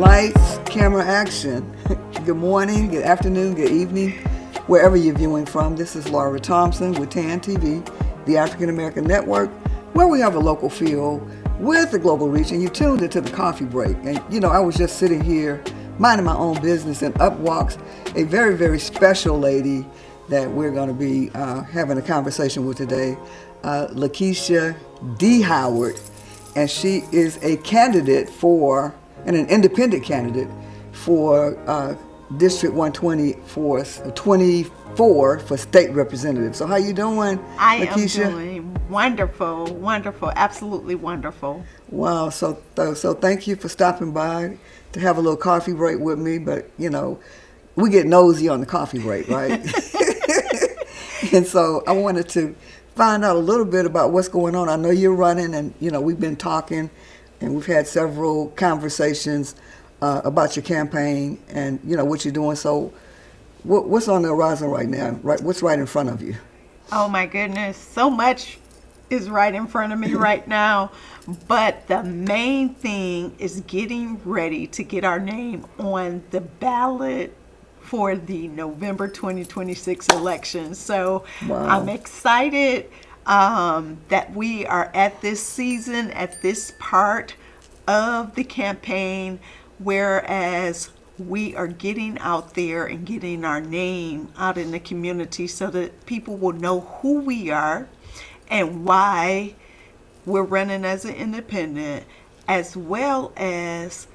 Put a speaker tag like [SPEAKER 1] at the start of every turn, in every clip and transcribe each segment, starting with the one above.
[SPEAKER 1] Lights, camera, action. Good morning, good afternoon, good evening, wherever you're viewing from. This is Laura Thompson with TAN TV, the African American Network, where we have a local feel with a global reach, and you tuned into the coffee break. And I was just sitting here minding my own business, and up walks a very, very special lady that we're going to be having a conversation with today, LaKeisha D. Howard, and she is a candidate for, and an independent candidate for District 124 for state representative. So how you doing, LaKeisha?
[SPEAKER 2] I am doing wonderful, wonderful, absolutely wonderful.
[SPEAKER 1] Wow, so thank you for stopping by to have a little coffee break with me, but we get nosy on the coffee break, right? And so I wanted to find out a little bit about what's going on. I know you're running, and we've been talking, and we've had several conversations about your campaign and what you're doing. So what's on the horizon right now? Right, what's right in front of you?
[SPEAKER 2] Oh my goodness, so much is right in front of me right now. But the main thing is getting ready to get our name on the ballot for the November 2026 election. So
[SPEAKER 1] Wow.
[SPEAKER 2] I'm excited that we are at this season, at this part of the campaign, whereas we are getting out there and getting our name out in the community so that people will know who we are and why we're running as an independent, as well as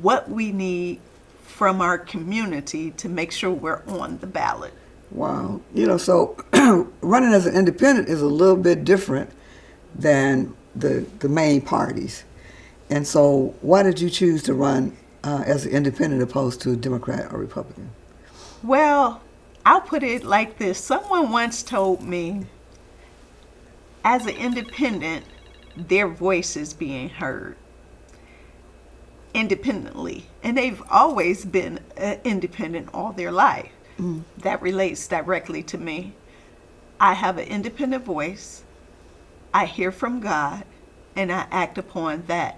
[SPEAKER 2] what we need from our community to make sure we're on the ballot.
[SPEAKER 1] Wow. So running as an independent is a little bit different than the main parties. And so why did you choose to run as an independent opposed to a Democrat or Republican?
[SPEAKER 2] Well, I'll put it like this. Someone once told me, as an independent, their voice is being heard independently. And they've always been independent all their life. That relates directly to me. I have an independent voice. I hear from God, and I act upon that.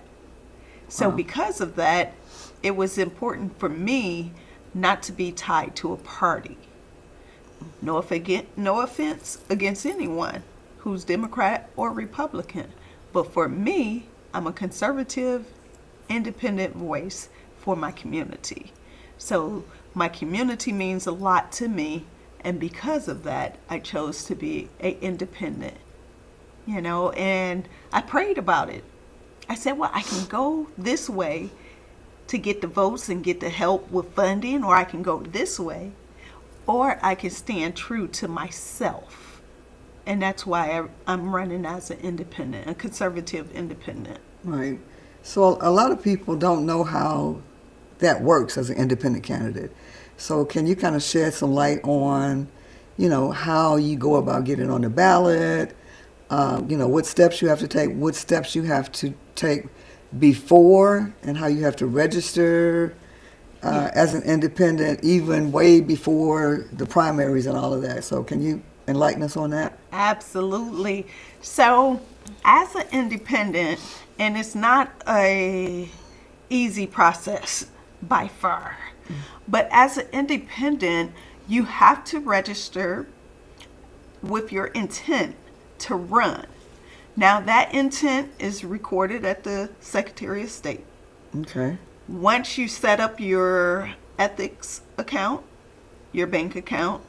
[SPEAKER 2] So because of that, it was important for me not to be tied to a party. No offense against anyone who's Democrat or Republican. But for me, I'm a conservative, independent voice for my community. So my community means a lot to me, and because of that, I chose to be an independent. And I prayed about it. I said, well, I can go this way to get the votes and get the help with funding, or I can go this way, or I can stand true to myself. And that's why I'm running as an independent, a conservative independent.
[SPEAKER 1] Right. So a lot of people don't know how that works as an independent candidate. So can you kind of shed some light on, how you go about getting on the ballot, what steps you have to take, what steps you have to take before, and how you have to register as an independent, even way before the primaries and all of that. So can you enlighten us on that?
[SPEAKER 2] Absolutely. So as an independent, and it's not a easy process by far, but as an independent, you have to register with your intent to run. Now that intent is recorded at the Secretary of State.
[SPEAKER 1] Okay.
[SPEAKER 2] Once you set up your ethics account, your bank account,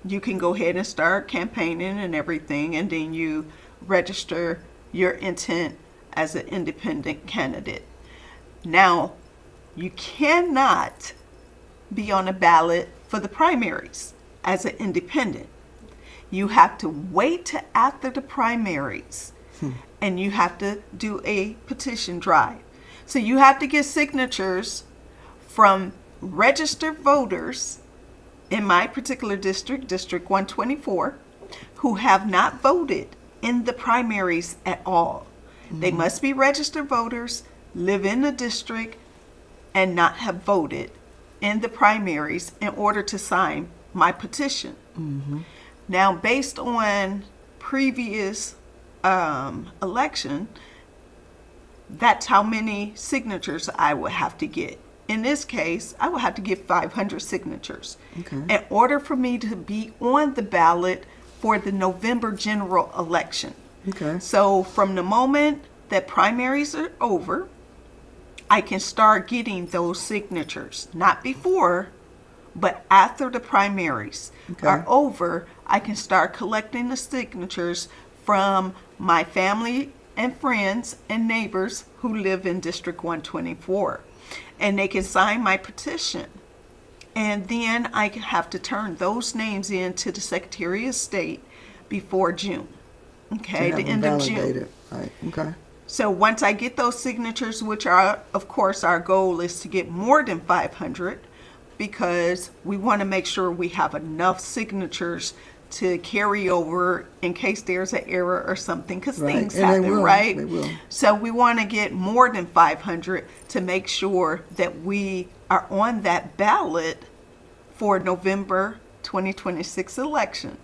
[SPEAKER 2] you can go ahead and start campaigning and everything, and then you register your intent as an independent candidate. Now, you cannot be on a ballot for the primaries as an independent. You have to wait till after the primaries, and you have to do a petition drive. So you have to get signatures from registered voters in my particular district, District 124, who have not voted in the primaries at all. They must be registered voters, live in the district, and not have voted in the primaries in order to sign my petition. Now, based on previous election, that's how many signatures I would have to get. In this case, I would have to get 500 signatures in order for me to be on the ballot for the November general election.
[SPEAKER 1] Okay.
[SPEAKER 2] So from the moment that primaries are over, I can start getting those signatures. Not before, but after the primaries are over, I can start collecting the signatures from my family and friends and neighbors who live in District 124. And they can sign my petition. And then I have to turn those names in to the Secretary of State before June. Okay, the end of June.
[SPEAKER 1] Right. Okay.
[SPEAKER 2] So once I get those signatures, which are, of course, our goal is to get more than 500, because we want to make sure we have enough signatures to carry over in case there's an error or something, because things happen, right?
[SPEAKER 1] They will.
[SPEAKER 2] So we want to get more than 500 to make sure that we are on that ballot for November 2026 election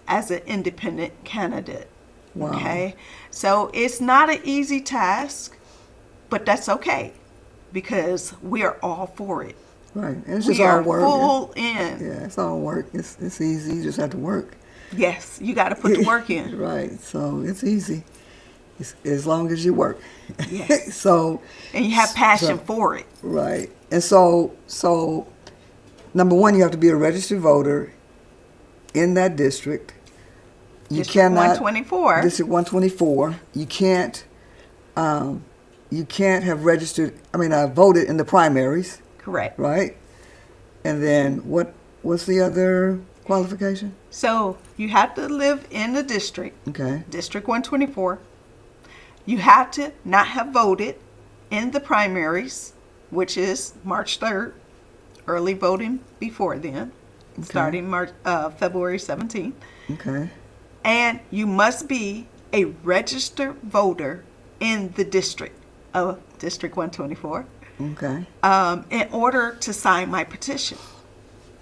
[SPEAKER 2] as an independent candidate.
[SPEAKER 1] Wow.
[SPEAKER 2] Okay, so it's not an easy task, but that's okay because we are all for it.
[SPEAKER 1] Right, and it's just
[SPEAKER 2] We
[SPEAKER 1] all
[SPEAKER 2] are
[SPEAKER 1] work.
[SPEAKER 2] full in.
[SPEAKER 1] Yeah, it's all work. It's easy. You just have to work.
[SPEAKER 2] Yes, you got to put the work in.
[SPEAKER 1] Right, so it's easy. It's, as long as you work.
[SPEAKER 2] Yes.
[SPEAKER 1] So.
[SPEAKER 2] And you have passion for it.
[SPEAKER 1] Right, and so number one, you have to be a registered voter in that district.
[SPEAKER 2] District 124.
[SPEAKER 1] District 124. You can't have registered. Voted in the primaries.
[SPEAKER 2] Correct.
[SPEAKER 1] Right, and then what's the other qualification?
[SPEAKER 2] So you have to live in the district.
[SPEAKER 1] Okay.
[SPEAKER 2] District 124. You have to not have voted in the primaries, which is March 3rd. Early voting before then, starting February 17th.
[SPEAKER 1] Okay.
[SPEAKER 2] And you must be a registered voter in the district of District 124
[SPEAKER 1] Okay.
[SPEAKER 2] in order to sign my petition.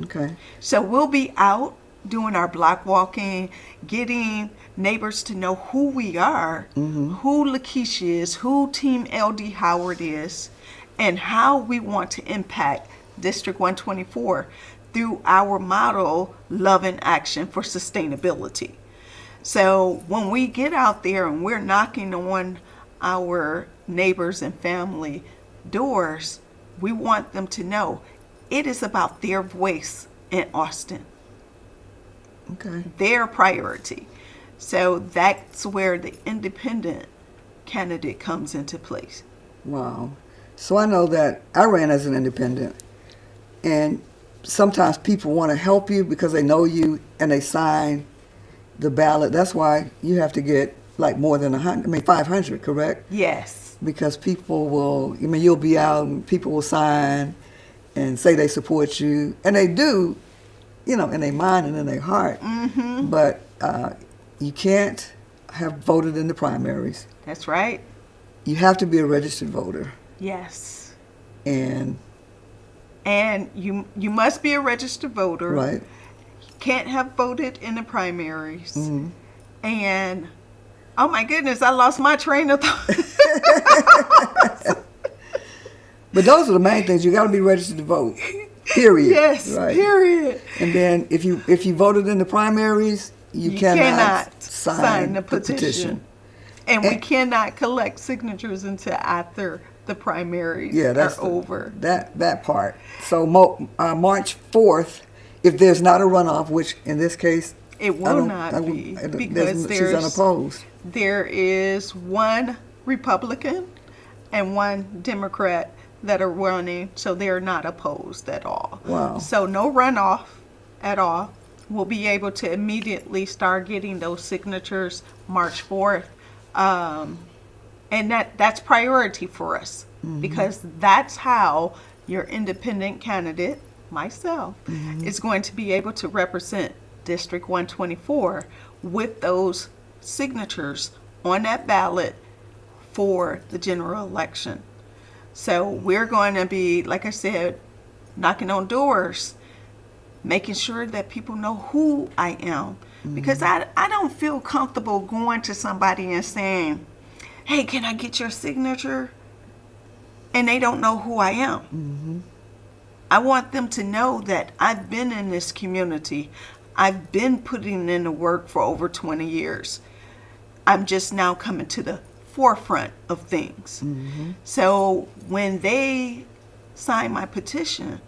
[SPEAKER 1] Okay.
[SPEAKER 2] So we'll be out doing our block walking, getting neighbors to know who we are, who LaKeisha is, who Team LD Howard is, and how we want to impact District 124 through our motto, Love in Action for Sustainability. So when we get out there and we're knocking on our neighbors and family doors, we want them to know it is about their voice in Austin,
[SPEAKER 1] Okay.
[SPEAKER 2] their priority. So that's where the independent candidate comes into place.
[SPEAKER 1] Wow. So I know that I ran as an independent, and sometimes people want to help you because they know you and they sign the ballot. That's why you have to get like more than 500, correct?
[SPEAKER 2] Yes.
[SPEAKER 1] Because people will, you'll be out and people will sign and say they support you. And they do, in their mind and in their heart.
[SPEAKER 2] Mm-hmm.
[SPEAKER 1] But you can't have voted in the primaries.
[SPEAKER 2] That's right.
[SPEAKER 1] You have to be a registered voter.
[SPEAKER 2] Yes.
[SPEAKER 1] And
[SPEAKER 2] you must be a registered voter.
[SPEAKER 1] right.
[SPEAKER 2] You can't have voted in the primaries.
[SPEAKER 1] Mm-hmm.
[SPEAKER 2] And oh my goodness, I lost my train of thought.
[SPEAKER 1] But those are the main things. You got to be registered to vote. Period.
[SPEAKER 2] Yes.
[SPEAKER 1] Right.
[SPEAKER 2] Period.
[SPEAKER 1] And then if you voted in the primaries, you cannot
[SPEAKER 2] sign the petition. And we cannot collect signatures until after the primaries are over.
[SPEAKER 1] That part. So March 4th, if there's not a runoff, which in this case
[SPEAKER 2] it will not be because
[SPEAKER 1] she's unopposed.
[SPEAKER 2] There is one Republican and one Democrat that are running, so they're not opposed at all.
[SPEAKER 1] Wow.
[SPEAKER 2] So no runoff at all. We'll be able to immediately start getting those signatures March 4th. And that's priority for us because that's how your independent candidate, myself, is going to be able to represent District 124 with those signatures on that ballot for the general election. So we're going to be, like I said, knocking on doors, making sure that people know who I am. Because I don't feel comfortable going to somebody and saying, hey, can I get your signature? And they don't know who I am.
[SPEAKER 1] Mm-hmm.
[SPEAKER 2] I want them to know that I've been in this community. I've been putting in the work for over 20 years. I'm just now coming to the forefront of things.
[SPEAKER 1] Mm-hmm.
[SPEAKER 2] So when they sign my petition,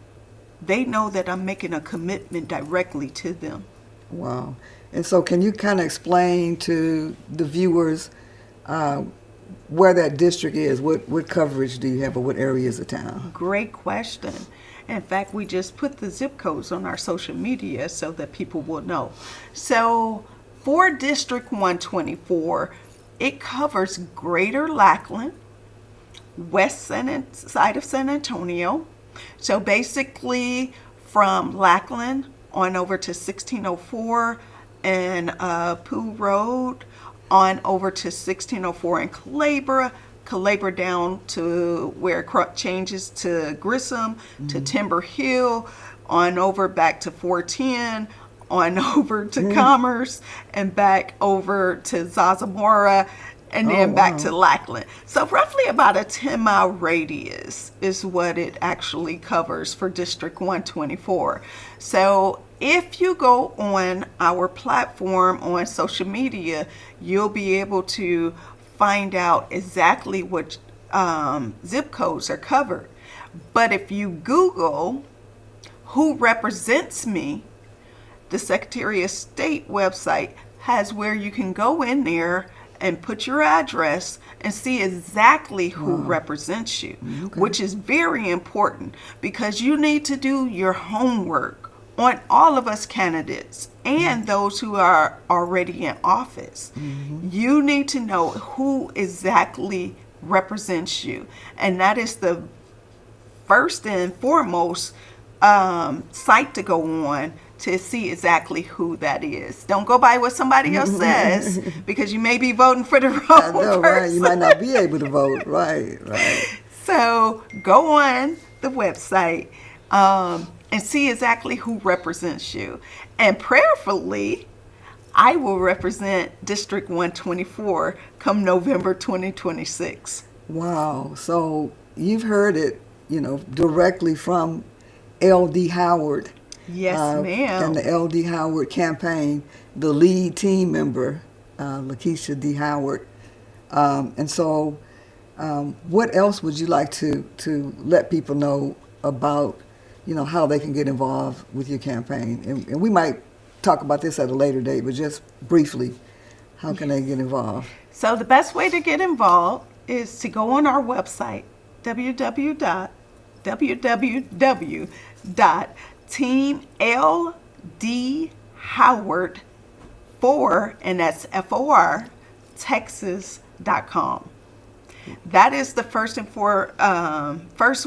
[SPEAKER 2] they know that I'm making a commitment directly to them.
[SPEAKER 1] Wow. And so can you kind of explain to the viewers where that district is? What coverage do you have, or what areas of town?
[SPEAKER 2] Great question. In fact, we just put the zip codes on our social media so that people will know. So for District 124, it covers Greater Lackland, west side of San Antonio. So basically from Lackland on over to 1604 and Pooh Road, on over to 1604 in Calabria down to where it changes to Grissom, to Timber Hill, on over back to 410, on over to Commerce, and back over to Zazamora, and then back to Lackland. So roughly about a 10-mile radius is what it actually covers for District 124. So if you go on our platform on social media, you'll be able to find out exactly what zip codes are covered. But if you Google who represents me, the Secretary of State website has where you can go in there and put your address and see exactly who represents you, which is very important because you need to do your homework on all of us candidates and those who are already in office. You need to know who exactly represents you. And that is the first and foremost site to go on to see exactly who that is. Don't go by what somebody else says because you may be voting for the wrong
[SPEAKER 1] I know,
[SPEAKER 2] person.
[SPEAKER 1] right? You might not be able to vote. Right.
[SPEAKER 2] So go on the website and see exactly who represents you. And prayerfully, I will represent District 124 come November 2026.
[SPEAKER 1] Wow. So you've heard it, directly from L.D. Howard.
[SPEAKER 2] Yes, ma'am.
[SPEAKER 1] And the L.D. Howard campaign, the lead team member, LaKeisha D. Howard. And so what else would you like to let people know about, how they can get involved with your campaign? And we might talk about this at a later date, but just briefly, how can they get involved?
[SPEAKER 2] So the best way to get involved is to go on our website, www.teamldhoward4, and that's FOR, Texas.com. That is the first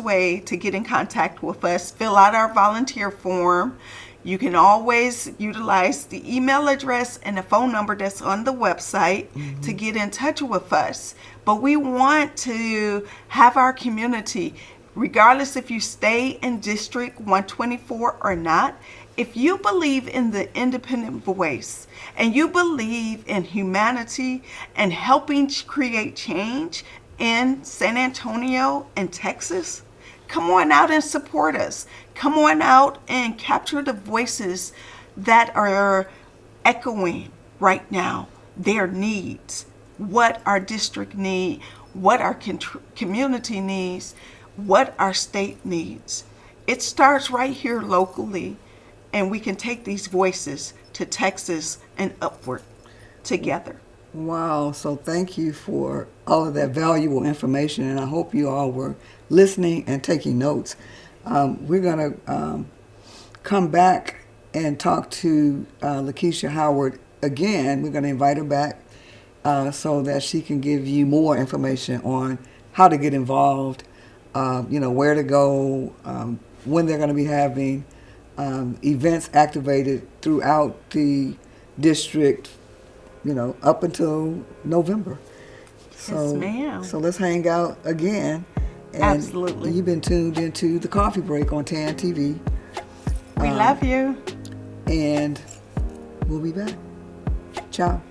[SPEAKER 2] way to get in contact with us. Fill out our volunteer form. You can always utilize the email address and the phone number that's on the website to get in touch with us. But we want to have our community, regardless if you stay in District 124 or not, if you believe in the independent voice and you believe in humanity and helping create change in San Antonio and Texas, come on out and support us. Come on out and capture the voices that are echoing right now their needs, what our district needs, what our community needs, what our state needs. It starts right here locally, and we can take these voices to Texas and upward together.
[SPEAKER 1] Wow. So thank you for all of that valuable information, and I hope you all were listening and taking notes. We're going to come back and talk to LaKeisha Howard again. We're going to invite her back so that she can give you more information on how to get involved, where to go, when they're going to be having events activated throughout the district, up until November. So,
[SPEAKER 2] yes, ma'am.
[SPEAKER 1] So let's hang out again. And
[SPEAKER 2] absolutely.
[SPEAKER 1] You've been tuned into The Coffee Break on TAN TV.
[SPEAKER 2] We love you.
[SPEAKER 1] And we'll be back. Ciao.